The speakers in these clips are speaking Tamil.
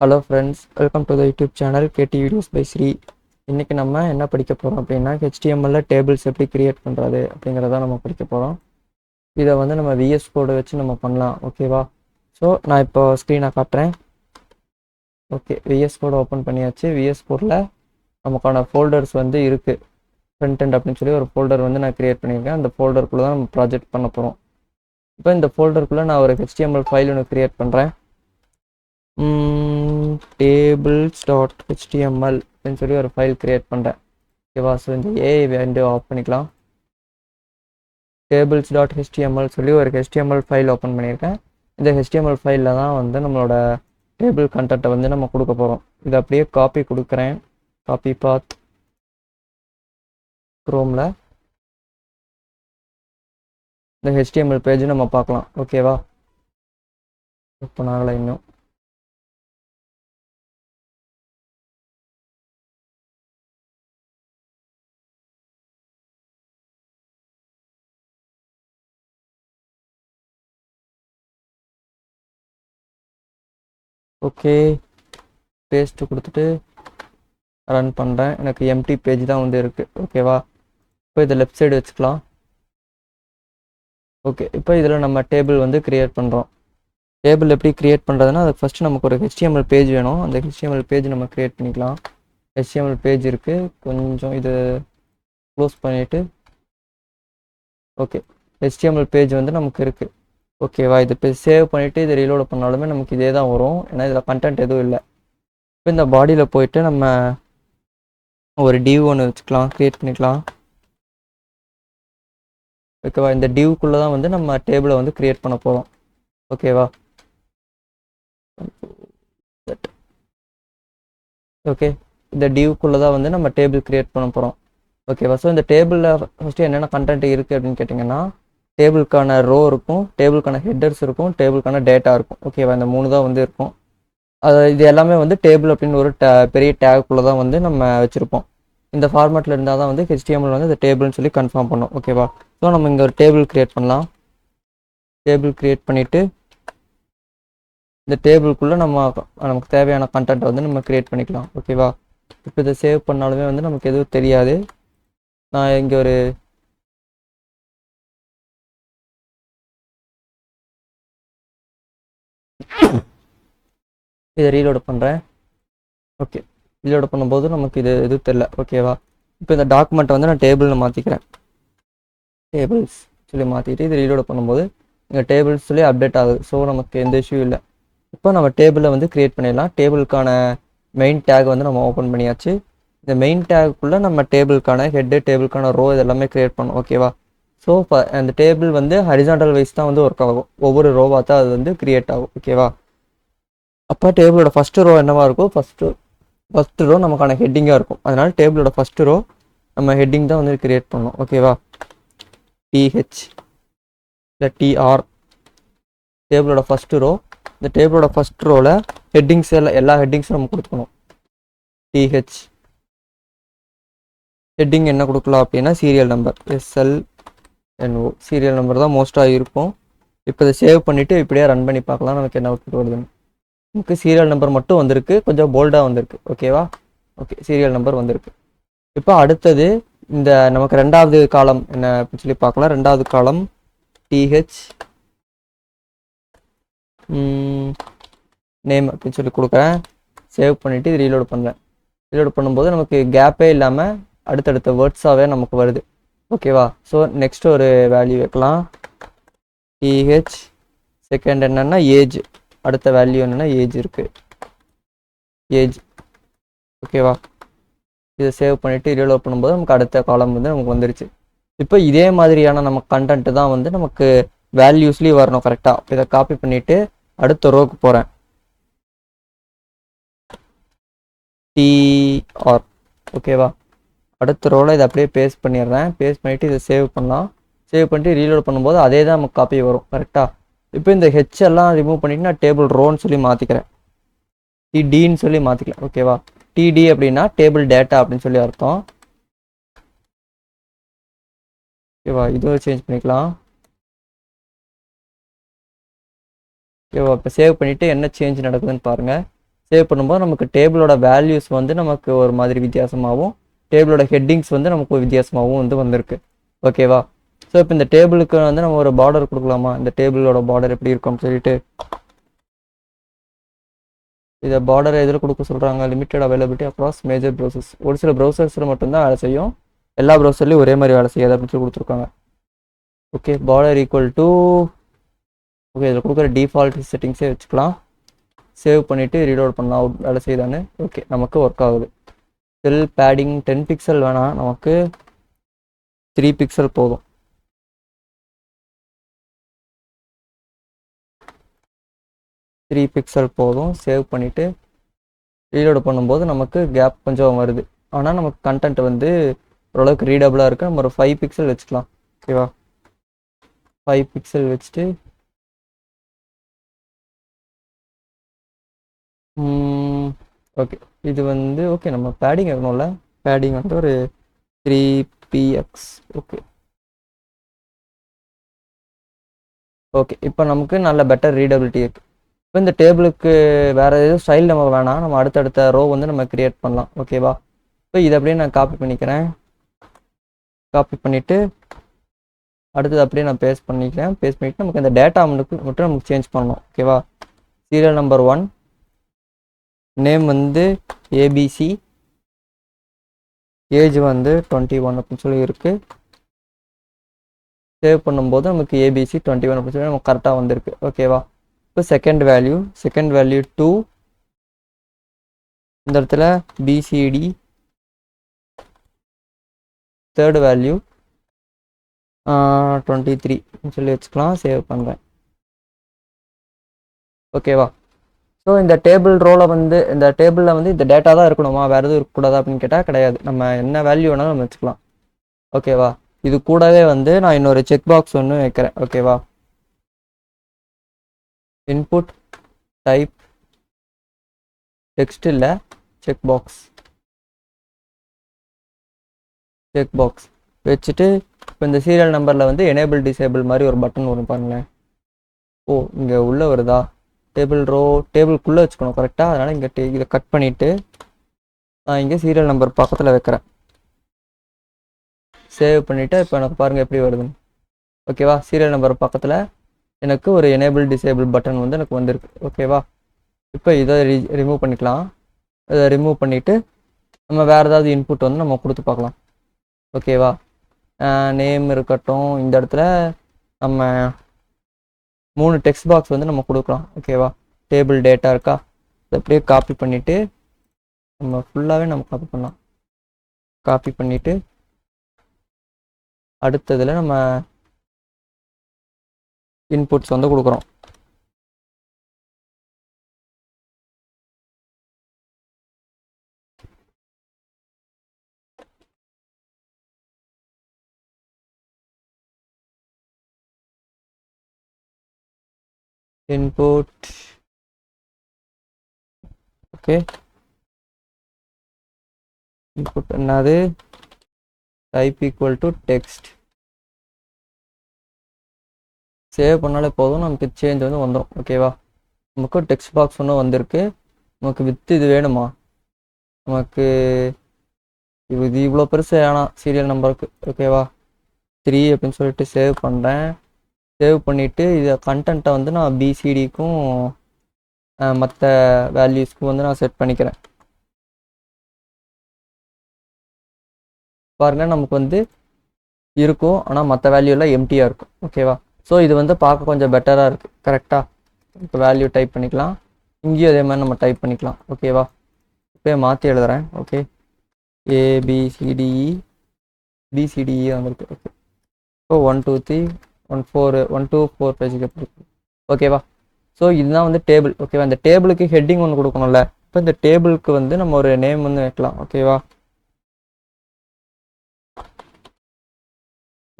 Hello friends, welcome to the YouTube channel KD videos by Sri. இன்றைக்கி நம்ம என்ன படிக்க போகிறோம் அப்படின்னா, ஹெச்டிஎம்எல்ல டேபிள்ஸ் எப்படி கிரியேட் பண்ணுறது அப்படிங்கிறத நம்ம படிக்க போகிறோம். இதை வந்து நம்ம விஎஸ் கோடை வச்சு நம்ம பண்ணலாம், ஓகேவா? ஸோ நான் இப்போ ஸ்க்ரீனை காட்டுறேன். ஓகே, விஎஸ் கோடை ஓப்பன் பண்ணியாச்சு. விஎஸ் கோடில் நமக்கான ஃபோல்டர்ஸ் வந்து இருக்குது. ஃப்ரண்ட் எண்ட் அப்படின்னு சொல்லி ஒரு ஃபோல்டர் வந்து நான் கிரியேட் பண்ணியிருக்கேன். அந்த ஃபோல்டருக்குள்ளே தான் நம்ம ப்ராஜெக்ட் பண்ண போகிறோம். இப்போ இந்த ஃபோல்டருக்குள்ளே நான் ஒரு ஹெச்டிஎம்எல் ஃபைல் ஒன்று கிரியேட் பண்ணுறேன். tables.html அப்படின்னு சொல்லி ஒரு ஃபைல் கிரியேட் பண்ணுறேன், ஓகேவா? ஸோ இந்த ஏஐ விண்டோ ஆஃப் பண்ணிக்கலாம். tables.html சொல்லி ஒரு ஹெச்டிஎம்எல் ஃபைல் ஓப்பன் பண்ணியிருக்கேன். இந்த ஹெச்டிஎம்எல் ஃபைலில் தான் வந்து நம்மளோட டேபிள் கண்டென்ட்டை வந்து நம்ம கொடுக்க போகிறோம். இதை அப்படியே காப்பி கொடுக்குறேன். காப்பி பாத் க்ரோமில் இந்த ஹெச்டிஎம்எல் பேஜ் நம்ம பார்க்கலாம், ஓகேவா? இப்போ நாங்களே இன்னும் ஓகே பேஸ்ட்டு கொடுத்துட்டு ரன் பண்ணுறேன். எனக்கு எம்டி பேஜ் தான் வந்து இருக்குது, ஓகேவா? இப்போ இதை லெஃப்ட் சைடு வச்சுக்கலாம். ஓகே, இப்போ இதில் நம்ம டேபிள் வந்து க்ரியேட் பண்ணுறோம். டேபிள் எப்படி க்ரியேட் பண்ணுறதுன்னா, அதுக்கு ஃபஸ்ட்டு நமக்கு ஒரு ஹெச்டிஎம்எல் பேஜ் வேணும். அந்த ஹெச்டிஎம்எல் பேஜ் நம்ம க்ரியேட் பண்ணிக்கலாம். ஹெச்டிஎம்எல் பேஜ் இருக்குது. கொஞ்சம் இது க்ளோஸ் பண்ணிவிட்டு, ஓகே, ஹெச்டிஎம்எல் பேஜ் வந்து நமக்கு இருக்குது, ஓகேவா? இது இப்போ சேவ் பண்ணிவிட்டு இதை ரீலோட் பண்ணாலுமே நமக்கு இதே தான் வரும், ஏன்னா இதில் கண்டென்ட் எதுவும் இல்லை. இப்போ இந்த பாடியில் போயிட்டு நம்ம ஒரு டிவ் ஒன்று வச்சுக்கலாம், க்ரியேட் பண்ணிக்கலாம், ஓகேவா? இந்த டிவ்க்குள்ளே தான் வந்து நம்ம டேபிளை வந்து க்ரியேட் பண்ண போகிறோம், ஓகேவா? ஓகே, இந்த டிவ்க்குள்ளே தான் வந்து நம்ம டேபிள் க்ரியேட் பண்ண போகிறோம், ஓகேவா? ஸோ இந்த டேபிளில் ஃபஸ்ட்டு என்னென்ன கண்டென்ட் இருக்குது அப்படின்னு கேட்டிங்கன்னா, டேபிளுக்கான ரோ இருக்கும், டேபிளுக்கான ஹெட்டர்ஸ் இருக்கும், டேபிளுக்கான டேட்டா இருக்கும், ஓகேவா? இந்த 3 தான் வந்து இருக்கும். இது எல்லாமே வந்து டேபிள் அப்படின்னு ஒரு பெரிய டேக்குள்ளே தான் வந்து நம்ம வச்சுருப்போம். இந்த ஃபார்மேட்டில் இருந்தால் தான் வந்து ஹெச்டிஎம்எல் வந்து இந்த டேபிள்னு சொல்லி கன்ஃபார்ம் பண்ணோம், ஓகேவா? ஸோ நம்ம இங்கே ஒரு டேபிள் க்ரியேட் பண்ணலாம். டேபிள் க்ரியேட் பண்ணிவிட்டு இந்த டேபிளுக்குள்ளே நமக்கு தேவையான கண்டென்ட் வந்து நம்ம க்ரியேட் பண்ணிக்கலாம், ஓகேவா? இப்போ இதை சேவ் பண்ணாலுமே வந்து நமக்கு எதுவும் தெரியாது. நான் இங்கே ஒரு இதை ரீலோட் பண்ணுறேன். ஓகே, ரீலோட் பண்ணும்போது நமக்கு இது எதுவும் தெரில, ஓகேவா? இப்போ இந்த டாக்குமெண்ட்டை வந்து நான் டேபிள்னு மாற்றிக்கிறேன். டேபிள்ஸ் சொல்லி மாற்றிட்டு இது ரீலோட் பண்ணும்போது இங்கே டேபிள்ஸ் சொல்லி அப்டேட் ஆகுது. ஸோ நமக்கு எந்த இஷ்யூ இல்லை. இப்போ நம்ம டேபிளை வந்து க்ரியேட் பண்ணிடலாம். டேபிளுக்கான மெயின் டேக் வந்து நம்ம ஓப்பன் பண்ணியாச்சு. இந்த மெயின் டேக்குள்ளே நம்ம டேபிளுக்கான ஹெட்டு, டேபிளுக்கான ரோ இதெல்லாமே க்ரியேட் பண்ணோம், ஓகேவா? ஸோ அந்த டேபிள் வந்து ஹரிசாண்டல் வைஸ் தான் வந்து ஒர்க் ஆகும். ஒவ்வொரு ரோவாக தான் அது வந்து க்ரியேட் ஆகும், ஓகேவா? அப்போ டேபிளோட ஃபஸ்ட்டு ரோ என்னவா இருக்கும்? ஃபஸ்ட்டு ரோ நமக்கான ஹெட்டிங்காக இருக்கும். அதனால் டேபிளோட ஃபஸ்ட்டு ரோ நம்ம ஹெட்டிங் தான் வந்து க்ரியேட் பண்ணணும், ஓகேவா? டிஹெச் இல்லை டிஆர் டேபிளோட ஃபஸ்ட்டு ரோ. இந்த டேபிளோட ஃபஸ்ட் ரோவில் ஹெட்டிங்ஸ் எல்லா ஹெட்டிங்ஸும் நம்ம கொடுத்துக்கணும். டிஹெச் ஹெட்டிங் என்ன கொடுக்கலாம் அப்படின்னா serial number, SLNO serial number தான் மோஸ்ட்டாக இருக்கும். இப்போ இதை சேவ் பண்ணிவிட்டு இப்படியே ரன் பண்ணி பார்க்கலாம் நமக்கு என்ன அவுட்புட் வருதுன்னு. நமக்கு சீரியல் நம்பர் மட்டும் வந்திருக்கு, கொஞ்சம் போல்டாக வந்திருக்கு, ஓகேவா? ஓகே, சீரியல் நம்பர் வந்திருக்கு. இப்போ அடுத்தது இந்த நமக்கு ரெண்டாவது காலம் என்ன அப்படின்னு சொல்லி பார்க்கலாம். ரெண்டாவது காலம் டிஹெச் நேம் அப்படின்னு சொல்லி கொடுக்குறேன். சேவ் பண்ணிவிட்டு இது ரீலோட் பண்ணுறேன். ரீலோட் பண்ணும்போது நமக்கு கேப்பே இல்லாமல் அடுத்தடுத்த வேர்ட்ஸாகவே நமக்கு வருது, ஓகேவா? ஸோ நெக்ஸ்ட் ஒரு வேல்யூ வைக்கலாம். டிஹெச் செகண்ட் என்னென்னா ஏஜ், அடுத்த வேல்யூ என்னென்னா ஏஜ் இருக்குது, ஏஜ், ஓகேவா? இதை சேவ் பண்ணிவிட்டு ரீலோட் பண்ணும்போது நமக்கு அடுத்த காலம் வந்து நமக்கு வந்துருச்சு. இப்போ இதே மாதிரியான நம்ம கண்டென்ட்டு தான் வந்து நமக்கு வேல்யூஸ்லேயும் வரணும், கரெக்டாக? இதை காப்பி பண்ணிவிட்டு அடுத்த ரோக்கு போகிறேன். டிஆர், ஓகேவா? அடுத்த ரோவில் இதை அப்படியே பேஸ்ட் பண்ணிடுறேன். பேஸ்ட் பண்ணிவிட்டு இதை சேவ் பண்ணலாம். சேவ் பண்ணிட்டு ரீலோட் பண்ணும்போது அதே தான் நமக்கு காப்பி வரும், கரெக்டாக? இப்போ இந்த ஹெச் எல்லாம் ரிமூவ் பண்ணிவிட்டு நான் டேபிள் ரோன்னு சொல்லி மாற்றிக்கிறேன். டின்னு சொல்லி மாற்றிக்கலாம், ஓகேவா? டிடி அப்படின்னா டேபிள் டேட்டா அப்படின்னு சொல்லி அர்த்தம், ஓகேவா? இதுவும் சேஞ்ச் பண்ணிக்கலாம், ஓகேவா? இப்போ சேவ் பண்ணிவிட்டு என்ன சேஞ்ச் நடக்குதுன்னு பாருங்கள். சேவ் பண்ணும்போது நமக்கு டேபிளோட வேல்யூஸ் வந்து நமக்கு ஒரு மாதிரி வித்தியாசமாகவும் டேபிளோட ஹெட்டிங்ஸ் வந்து நமக்கு ஒரு வித்தியாசமாகவும் வந்து வந்திருக்கு. ஓகேவா? ஸோ இப்போ இந்த டேபிளுக்கு வந்து நம்ம ஒரு பார்டர் கொடுக்கலாமா? இந்த டேபிளோட பார்டர் எப்படி இருக்கும்னு சொல்லிட்டு இதை பார்டர் எதில் கொடுக்க சொல்கிறாங்க? Limited availability across major browsers. ஒரு சில ப்ரௌசர்ஸில் மட்டும்தான் வேலை செய்யும், எல்லா ப்ரௌசர்லையும் ஒரே மாதிரி வேலை செய்யாது அப்படின்னு சொல்லி கொடுத்துருக்காங்க. Okay, border equal to okay இதில் கொடுக்குற டிஃபால்ட் செட்டிங்ஸே வச்சுக்கலாம். சேவ் பண்ணிவிட்டு ரீலோட் பண்ணலாம் அவுட் வேலை செய்தான்னு. ஓகே, நமக்கு ஒர்க் ஆகுது. செல் பேடிங் 10 பிக்சல் வேணாம், நமக்கு 3 பிக்சல் போதும். சேவ் பண்ணிவிட்டு ரீலோடு பண்ணும்போது நமக்கு கேப் கொஞ்சம் வருது, ஆனால் நமக்கு கண்டென்ட் வந்து ஓரளவுக்கு ரீடபுளாக இருக்குது. நம்ம ஒரு 5 பிக்சல் வச்சுக்கலாம். ஓகேவா? 5 பிக்சல் வச்சுட்டு ஓகே இது வந்து ஓகே நம்ம பேடிங் இருக்கணும்ல, பேடிங் வந்து ஒரு 3px. ஓகே ஓகே இப்போ நமக்கு நல்ல பெட்டர் ரீடபிலிட்டி இருக்குது. இப்போ இந்த டேபிளுக்கு வேறு எதுவும் ஸ்டைல் நமக்கு வேணாம், நம்ம அடுத்தடுத்த ரோ வந்து நம்ம க்ரியேட் பண்ணலாம். ஓகேவா? இப்போ இதை அப்படியே நான் காப்பி பண்ணிக்கிறேன். காப்பி பண்ணிவிட்டு அடுத்தது அப்படியே நான் பேஸ்ட் பண்ணிக்கிறேன். பேஸ்ட் பண்ணிவிட்டு நமக்கு இந்த டேட்டா மட்டும் நமக்கு சேஞ்ச் பண்ணணும். ஓகேவா? சீரியல் நம்பர் 1, நேம் வந்து ஏபிசி, ஏஜ் வந்து 21 அப்படின்னு சொல்லி இருக்குது. சேவ் பண்ணும்போது நமக்கு ஏபிசி 21 அப்படின்னு சொல்லி நமக்கு கரெக்டாக வந்திருக்கு. ஓகேவா? இப்போ செகண்ட் வேல்யூ 2, இந்த இடத்துல பிசிடி. தேர்ட் வேல்யூ 23 சொல்லி வச்சுக்கலாம். சேவ் பண்ணுறேன். ஓகேவா? ஸோ இந்த டேபிள் ரோவில் வந்து இந்த டேபிளில் வந்து இந்த டேட்டா தான் இருக்கணுமா, வேறு எதுவும் இருக்கக்கூடாதா அப்படின்னு கேட்டால் கிடையாது. நம்ம என்ன வேல்யூ வேணாலும் நம்ம வச்சுக்கலாம். ஓகேவா? இது கூடவே வந்து நான் இன்னொரு செக் பாக்ஸ் ஒன்று வைக்கிறேன். ஓகேவா? இன்புட் டைப் டெக்ஸ்ட் இல்லை, செக் பாக்ஸ் வச்சுட்டு இப்போ இந்த சீரியல் நம்பரில் வந்து எனேபிள் டிசேபிள் மாதிரி ஒரு பட்டன் வரும் பாருங்களேன். ஓ இங்கே உள்ளே வருதா? டேபிள்குள்ளே வச்சுக்கணும் கரெக்டாக. அதனால் இங்கே இதை கட் பண்ணிவிட்டு நான் இங்கே சீரியல் நம்பர் பக்கத்தில் வைக்கிறேன். சேவ் பண்ணிவிட்டு இப்போ எனக்கு பாருங்கள் எப்படி வருதுன்னு. ஓகேவா? சீரியல் நம்பர் பக்கத்தில் எனக்கு ஒரு எனேபிள் டிசேபிள் பட்டன் வந்து எனக்கு வந்திருக்கு. ஓகேவா? இப்போ இதை ரிமூவ் பண்ணிக்கலாம். இதை ரிமூவ் பண்ணிவிட்டு நம்ம வேறு ஏதாவது இன்புட் வந்து நம்ம கொடுத்து பார்க்கலாம். ஓகேவா? நேம் இருக்கட்டும். இந்த இடத்துல நம்ம 3 டெக்ஸ்ட் பாக்ஸ் வந்து நம்ம கொடுக்கலாம். ஓகேவா? டேபிள் டேட்டா இருக்கா, இதை அப்படியே காப்பி பண்ணிவிட்டு நம்ம ஃபுல்லாகவே நம்ம காப்பி பண்ணலாம். காப்பி பண்ணிவிட்டு அடுத்ததில் நம்ம இன்புட்ஸ் வந்து கொடுக்குறோம். இன்புட் ஓகே, இன்புட் என்னது? Type equal to text. Save பண்ணாலே போதும், நமக்கு சேஞ்ச் வந்து வந்துடும். ஓகேவா? நமக்கு டெக்ஸ்ட் பாக்ஸ் ஒன்று வந்திருக்கு. நமக்கு வித்து இது வேணுமா? நமக்கு இது இவ்வளோ பெருசு வேணாம் சீரியல் நம்பருக்கு. ஓகேவா? 3 அப்படின்னு சொல்லிட்டு சேவ் பண்ணுறேன். சேவ் பண்ணிவிட்டு இதை கண்டென்ட்டை வந்து நான் பிசிடிக்கும் மற்ற வேல்யூஸ்க்கும் வந்து நான் செட் பண்ணிக்கிறேன். பாருங்கள் நமக்கு வந்து இருக்கும், ஆனால் மற்ற வேல்யூலாம் எம்டியாக இருக்கும். ஓகேவா? ஸோ இது வந்து பார்க்க கொஞ்சம் பெட்டராக இருக்குது. கரெக்டாக இப்போ வேல்யூ டைப் பண்ணிக்கலாம், இங்கேயும் அதே மாதிரி நம்ம டைப் பண்ணிக்கலாம். ஓகேவா? இப்போ மாற்றி எழுதுகிறேன். ஓகே, ஏபிசிடிஇ வந்துருக்கு. ஓகே, இப்போ 1 2 3 1 4 1 2 4 பேஜுக்கு எப்படி இருக்கு? ஓகேவா? ஸோ இதுதான் வந்து டேபிள். ஓகேவா? இந்த டேபிளுக்கு ஹெட்டிங் ஒன்று கொடுக்கணும்ல. இப்போ இந்த டேபிளுக்கு வந்து நம்ம ஒரு நேம் வந்து வைக்கலாம். ஓகேவா?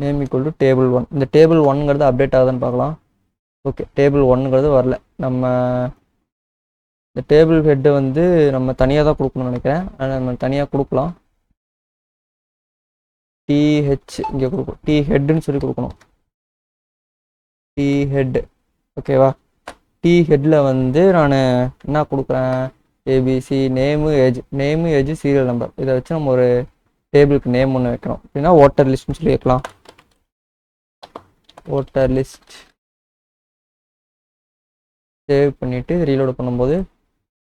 Name equal to table 1. இந்த டேபிள் 1ங்கிறது அப்டேட் ஆகுதுன்னு பார்க்கலாம். ஓகே, டேபிள் 1ங்கிறது வரல. நம்ம இந்த டேபிள் ஹெட்டு வந்து நம்ம தனியாக தான் கொடுக்கணும்னு நினைக்கிறேன். ஆனால் நம்ம தனியாக கொடுக்கலாம். டிஹெச் இங்கே கொடுக்கணும், டி ஹெட்டுன்னு சொல்லி கொடுக்கணும். T head. ஓகேவா? டி ஹெட்டில் வந்து நான் என்ன கொடுக்குறேன்? ABC name age serial number இதை வச்சு நம்ம ஒரு டேபிளுக்கு நேம் ஒன்று வைக்கணும். அப்படின்னா ஓட்டர் லிஸ்ட்னு சொல்லி வைக்கலாம். ஓட்டர் லிஸ்ட் சேவ் பண்ணிவிட்டு ரீலோட் பண்ணும்போது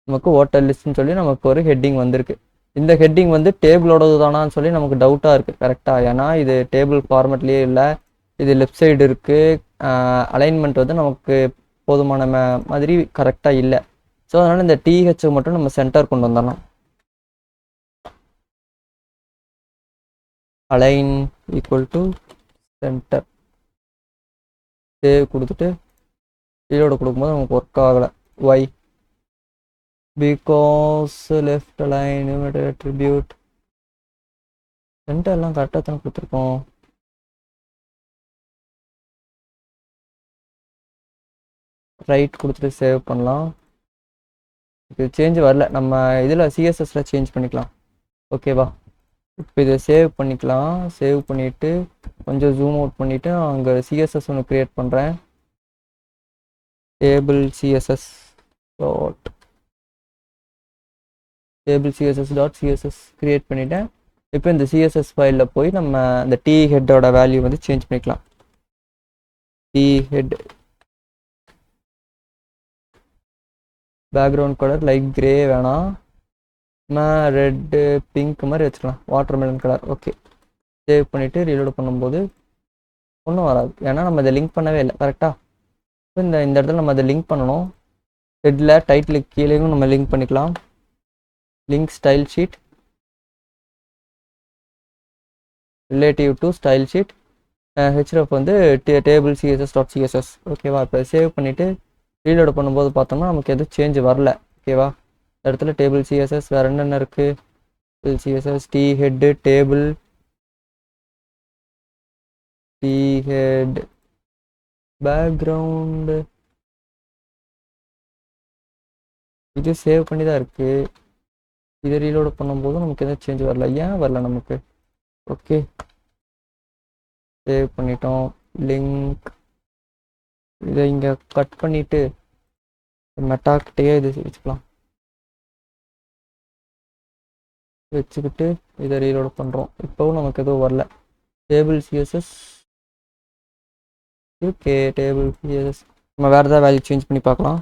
நமக்கு ஓட்டர் லிஸ்ட்னு சொல்லி நமக்கு ஒரு ஹெட்டிங் வந்திருக்கு. இந்த ஹெட்டிங் வந்து டேபிளோடது தானான்னு சொல்லி நமக்கு டவுட்டாக இருக்குது கரெக்டாக. ஏன்னா இது டேபிள் ஃபார்மேட்லேயே இல்லை, இது லெஃப்ட் சைடு இருக்குது. அலைன்மெண்ட் வந்து நமக்கு போதுமான மாதிரி கரெக்டாக இல்லை. ஸோ அதனால் இந்த டிஹெச் மட்டும் நம்ம சென்டர் கொண்டு வந்துடலாம். Align equal to centre save கொடுத்துட்டு ரீலோட் கொடுக்கும்போது நமக்கு ஒர்க் ஆகலை. Why because left align attribute சென்டர்லாம் கரெக்டாக தானே கொடுத்துருக்கோம். ரைட் கொடுத்துட்டு சேவ் பண்ணலாம். இது சேஞ்ச் வரல, நம்ம இதில் சிஎஸ்எஸ்ல சேஞ்ச் பண்ணிக்கலாம். ஓகேவா, இப்போ இதை சேவ் பண்ணிக்கலாம். சேவ் பண்ணிவிட்டு கொஞ்சம் ஜூம் அவுட் பண்ணிவிட்டு அங்கே சிஎஸ்எஸ் ஒன்று க்ரியேட் பண்ணுறேன். டேபிள் சிஎஸ்எஸ் டாட் க்ரியேட் பண்ணிவிட்டேன். இப்போ இந்த சிஎஸ்எஸ் ஃபைலில் போய் நம்ம இந்த டி ஹெட்டோட வேல்யூ வந்து சேஞ்ச் பண்ணிக்கலாம். T head background colour light grey வேணாம், ரெட்டு பிங்க் மாதிரி வச்சுக்கலாம், வாட்டர்மெலன் கலர். ஓகே, சேவ் பண்ணிவிட்டு ரீலோட் பண்ணும்போது ஒன்றும் வராது, ஏன்னா நம்ம இதை லிங்க் பண்ணவே இல்லை கரெக்டாக. இப்போ இந்த இடத்துல நம்ம அதை லிங்க் பண்ணணும். ஹெட்டில் டைட்டிலுக்கு கீழேயும் நம்ம லிங்க் பண்ணிக்கலாம். Link style sheet relative to style sheet HF வந்து டேபிள் சிஎஸ்எஸ் டாட் சிஎஸ்எஸ். ஓகேவா, இப்போ சேவ் பண்ணிவிட்டு ரீலோட் பண்ணும்போது பார்த்தோம்னா நமக்கு எதுவும் சேஞ்ச் வரல. ஓகேவா, இந்த இடத்துல டேபிள் சிஎஸ்எஸ் வேறு என்னென்ன இருக்குது, CSS T head table T head background இது சேவ் பண்ணி தான் இருக்குது. இதை ரீலோட் பண்ணும்போது நமக்கு எதுவும் சேஞ்ச் வரல. ஏன் வரல நமக்கு? ஓகே, சேவ் பண்ணிட்டோம். லிங்க் இதை இங்கே கட் பண்ணிவிட்டு மெட்டாக்கிட்டே இது வச்சுக்கலாம். வச்சுக்கிட்டு இதை ரீலோட் பண்ணுறோம். இப்போவும் நமக்கு எதுவும் வரல. Table CSS okay, table CSS நம்ம வேறு ஏதாவது வேல்யூ சேஞ்ச் பண்ணி பார்க்கலாம்.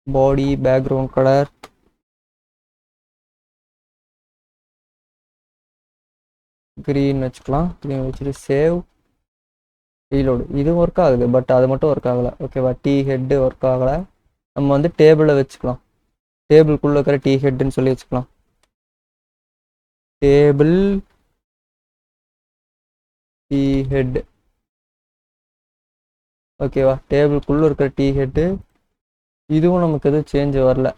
பாடி பேக்ரவுண்ட் கலர் க்ரீன் வச்சுக்கலாம். க்ரீன் வச்சுட்டு சேவ் ரீலோடு. இது ஒர்க் ஆகுது, பட் அது மட்டும் ஒர்க் ஆகலை. ஓகேவா, டி ஹெட்டு ஒர்க் ஆகலை. நம்ம வந்து டேபிளை வச்சுக்கலாம். டேபிளுக்குள்ளே இருக்கிற டி ஹெட்டுன்னு சொல்லி வச்சுக்கலாம். Table T head. ஓகேவா, டேபிளுக்குள்ளே இருக்கிற டி ஹெட்டு. இதுவும் நமக்கு எதுவும் சேஞ்ச் வரல,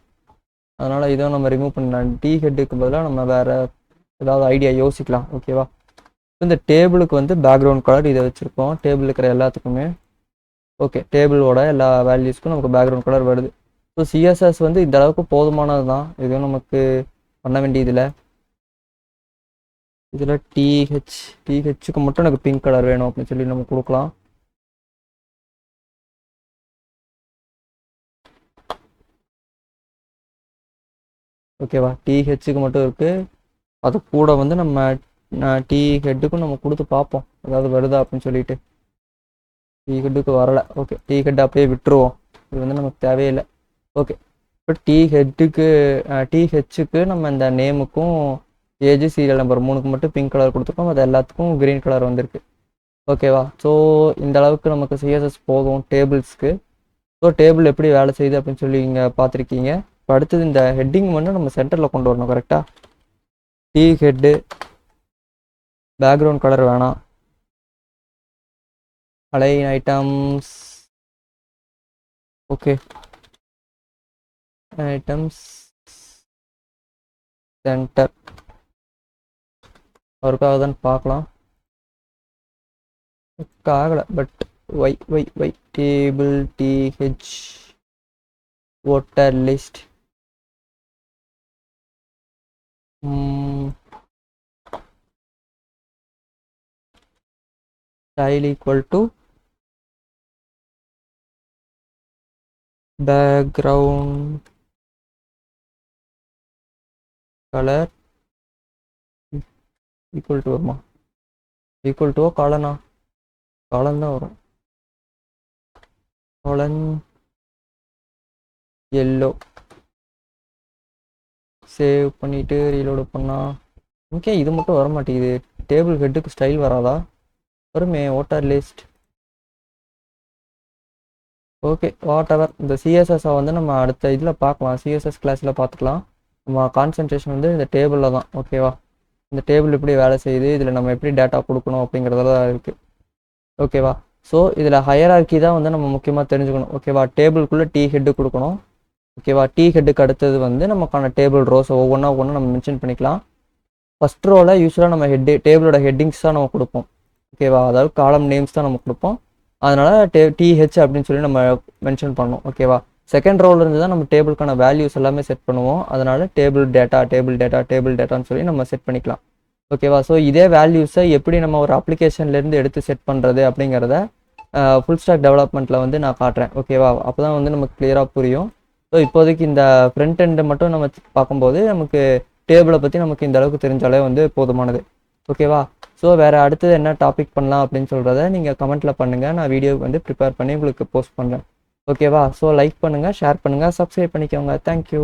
அதனால் இதுவும் நம்ம ரிமூவ் பண்ணலாம். டி ஹெட்டுக்கு பதிலாக நம்ம வேறு ஏதாவது ஐடியா யோசிக்கலாம். ஓகேவா, இந்த டேபிளுக்கு வந்து பேக்ரவுண்ட் கலர் இதை வச்சுருக்கோம். டேபிள் இருக்கிற எல்லாத்துக்குமே ஓகே, டேபிளோட எல்லா வேல்யூஸ்க்கும் நமக்கு பேக்ரவுண்ட் கலர் வருது. ஸோ சிஎஸ்எஸ் வந்து இந்த அளவுக்கு போதுமானது தான். இதுவும் நமக்கு பண்ண வேண்டியதில்லை. இதில் டிஹெச்சுக்கு மட்டும் எனக்கு பிங்க் கலர் வேணும் அப்படின்னு சொல்லி நம்ம கொடுக்கலாம். ஓகேவா, டிஹெச்சுக்கு மட்டும் இருக்குது. அது கூட வந்து நம்ம டி ஹெட்டுக்கும் நம்ம கொடுத்து பார்ப்போம் அதாவது வருதா அப்படின்னு சொல்லிட்டு. டி ஹெட்டுக்கு வரலை. ஓகே, டி ஹெட் அப்படியே விட்டுருவோம், இது வந்து நமக்கு தேவையில்லை. ஓகே, இப்போ டிஹெச்சுக்கு நம்ம இந்த நேமுக்கும் ஏஜ் சீரியல் நம்பர் 3க்கு மட்டும் பிங்க் கலர் கொடுத்துருக்கோம். அது எல்லாத்துக்கும் க்ரீன் கலர் வந்திருக்கு. ஓகேவா, ஸோ இந்த அளவுக்கு நமக்கு சிஎஸ்எஸ் போதும் டேபிள்ஸ்க்கு. ஸோ டேபிள் எப்படி வேலை செய்யுது அப்படின்னு சொல்லி இங்கே பார்த்துருக்கீங்க. இப்போ அடுத்தது இந்த ஹெட்டிங் வந்து நம்ம சென்டரில் கொண்டு வரணும் கரெக்டாக. டி ஹெட்டு பேக்ரவுண்ட் கலர் வேணாம். Align items okay, items centre work ஆகுதான்னு பார்க்கலாம். ஒர்க் ஆகலை, but why table TH order list style equal to background colour equal to வருமா, ஈக்குவல் டுவோ காலனா, காலன் தான் வரும், காலன் எல்லோ. சேவ் பண்ணிவிட்டு ரீலோடு பண்ணால் ஓகே. இது மட்டும் வர மாட்டேங்குது. டேபிள் ஹெட்டுக்கு ஸ்டைல் வராதா? வருமே, order list. Okay, whatever. இந்த சிஎஸ்எஸ்ஸை வந்து நம்ம அடுத்த இதில் பார்க்கலாம், சிஎஸ்எஸ் கிளாஸில் பார்த்துக்கலாம். நம்ம கான்சன்ட்ரேஷன் வந்து இந்த டேபிளில் தான். ஓகேவா, இந்த டேபிள் எப்படி வேலை செய்யுது, இதில் நம்ம எப்படி டேட்டா கொடுக்கணும் அப்படிங்கிறதுல தான் இருக்குது. ஓகேவா, ஸோ இதில் ஹையரார்கி தான் வந்து நம்ம முக்கியமாக தெரிஞ்சுக்கணும். ஓகேவா, டேபிளுக்குள்ளே டி ஹெட்டு கொடுக்கணும். ஓகேவா, டி ஹெட்டுக்கு அடுத்தது வந்து நமக்கான டேபிள் ரோஸை ஒவ்வொன்றா நம்ம மென்ஷன் பண்ணிக்கலாம். ஃபஸ்ட் ரோவில் யூஸ்வலாக நம்ம டேபிளோட ஹெட்டிங்ஸ் தான் நம்ம கொடுப்போம். ஓகேவா, அதாவது காலம் நேம்ஸ் தான் நம்ம கொடுப்போம். அதனால் டிஹெச் அப்படின்னு சொல்லி நம்ம மென்ஷன் பண்ணோம். ஓகேவா, செகண்ட் ரோவில் இருந்து தான் நம்ம டேபிளுக்கான வேல்யூஸ் எல்லாமே செட் பண்ணுவோம். அதனால் டேபிள் டேட்டான்னு சொல்லி நம்ம செட் பண்ணிக்கலாம். ஓகேவா, ஸோ இதே வேல்யூஸை எப்படி நம்ம ஒரு அப்ளிகேஷன்லேருந்து எடுத்து செட் பண்ணுறது அப்படிங்கிறத ஃபுல் ஸ்டாக் டெவலப்மெண்ட்டில் வந்து நான் காட்டுறேன். ஓகேவா, அப்போ தான் வந்து நமக்கு கிளியராக புரியும். ஸோ இப்போதைக்கு இந்த ஃப்ரண்ட் எண்டை மட்டும் நம்ம பார்க்கும்போது நமக்கு டேபிளை பற்றி நமக்கு இந்த அளவுக்கு தெரிஞ்சாலே வந்து போதுமானது. ஓகேவா, ஸோ வேறு அடுத்தது என்ன டாபிக் பண்ணலாம் அப்படின்னு சொல்கிறத நீங்கள் கமெண்ட்டில் பண்ணுங்கள். நான் வீடியோ வந்து ப்ரிப்பேர் பண்ணி உங்களுக்கு போஸ்ட் பண்ணுறேன். ஓகேவா, ஸோ லைக் பண்ணுங்கள், ஷேர் பண்ணுங்கள், சப்ஸ்கிரைப் பண்ணிக்கோங்க. தேங்க்யூ.